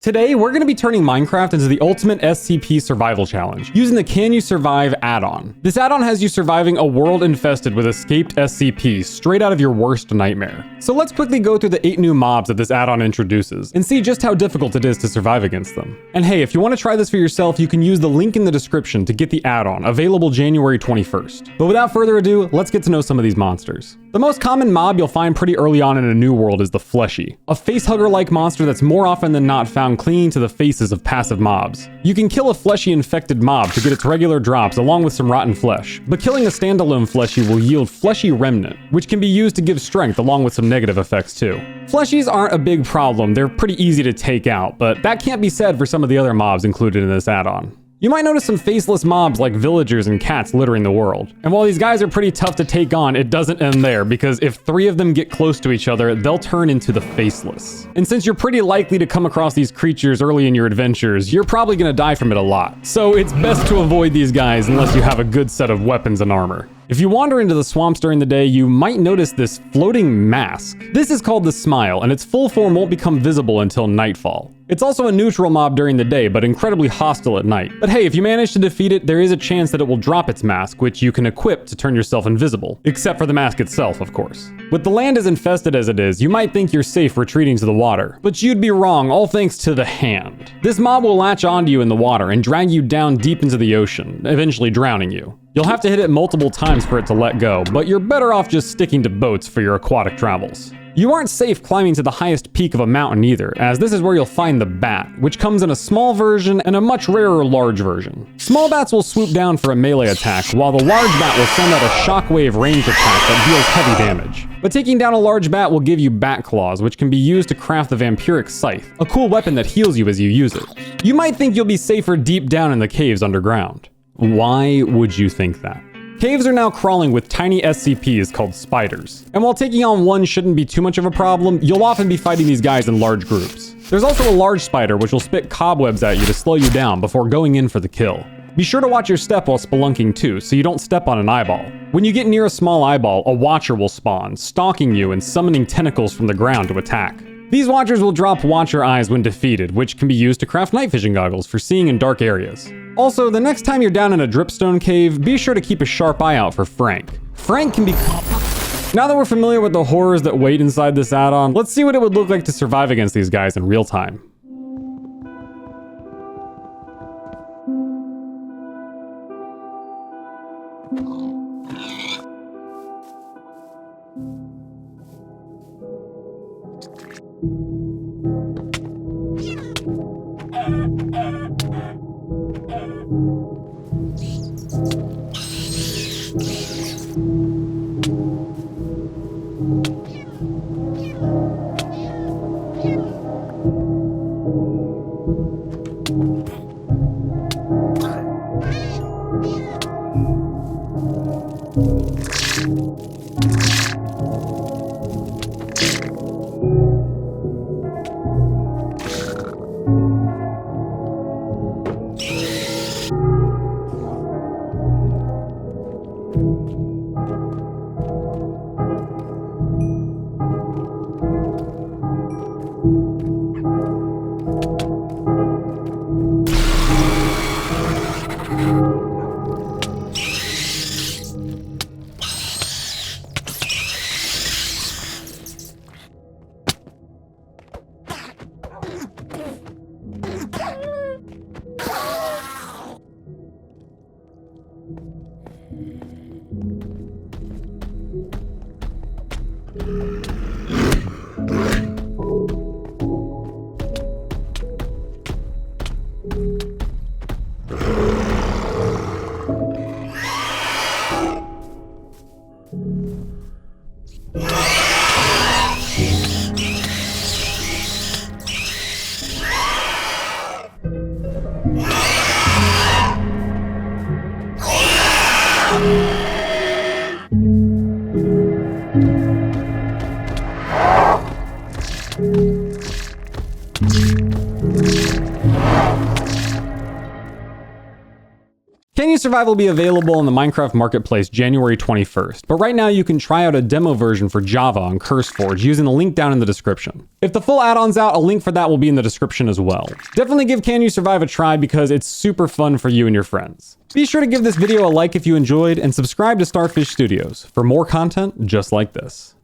Today, we're going to be turning Minecraft into the ultimate SCP survival challenge, using the Can You Survive add-on. This add-on has you surviving a world infested with escaped SCPs straight out of your worst nightmare. So let's quickly go through the 8 new mobs that this add-on introduces, and see just how difficult it is to survive against them. And hey, if you want to try this for yourself, you can use the link in the description to get the add-on, available January 21st. But without further ado, let's get to know some of these monsters. The most common mob you'll find pretty early on in a new world is the Fleshy, a facehugger-like monster that's more often than not found clinging to the faces of passive mobs. You can kill a fleshy infected mob to get its regular drops along with some rotten flesh, but killing a standalone Fleshy will yield Fleshy Remnant, which can be used to give strength along with some negative effects too. Fleshies aren't a big problem, they're pretty easy to take out, but that can't be said for some of the other mobs included in this add-on. You might notice some faceless mobs like villagers and cats littering the world. And while these guys are pretty tough to take on, it doesn't end there, because if 3 of them get close to each other, they'll turn into the Faceless. And since you're pretty likely to come across these creatures early in your adventures, you're probably gonna die from it a lot. So it's best to avoid these guys unless you have a good set of weapons and armor. If you wander into the swamps during the day, you might notice this floating mask. This is called the Smile, and its full form won't become visible until nightfall. It's also a neutral mob during the day, but incredibly hostile at night. But hey, if you manage to defeat it, there is a chance that it will drop its mask, which you can equip to turn yourself invisible. Except for the mask itself, of course. With the land as infested as it is, you might think you're safe retreating to the water. But you'd be wrong, all thanks to the Hand. This mob will latch onto you in the water and drag you down deep into the ocean, eventually drowning you. You'll have to hit it multiple times for it to let go, but you're better off just sticking to boats for your aquatic travels. You aren't safe climbing to the highest peak of a mountain either, as this is where you'll find the Bat, which comes in a small version and a much rarer large version. Small bats will swoop down for a melee attack, while the large bat will send out a shockwave range attack that deals heavy damage. But taking down a large bat will give you bat claws, which can be used to craft the Vampiric Scythe, a cool weapon that heals you as you use it. You might think you'll be safer deep down in the caves underground. Why would you think that? Caves are now crawling with tiny SCPs called spiders. And while taking on one shouldn't be too much of a problem, you'll often be fighting these guys in large groups. There's also a large spider which will spit cobwebs at you to slow you down before going in for the kill. Be sure to watch your step while spelunking too, so you don't step on an eyeball. When you get near a small eyeball, a watcher will spawn, stalking you and summoning tentacles from the ground to attack. These watchers will drop watcher eyes when defeated, which can be used to craft night vision goggles for seeing in dark areas. Also, the next time you're down in a dripstone cave, be sure to keep a sharp eye out for Frank. Frank can be... Now that we're familiar with the horrors that wait inside this add-on, let's see what it would look like to survive against these guys in real time. Survive will be available in the Minecraft Marketplace January 21st, but right now you can try out a demo version for Java on CurseForge using the link down in the description. If the full add-on's out, a link for that will be in the description as well. Definitely give Can You Survive a try because it's super fun for you and your friends. Be sure to give this video a like if you enjoyed, and subscribe to Starfish Studios for more content just like this.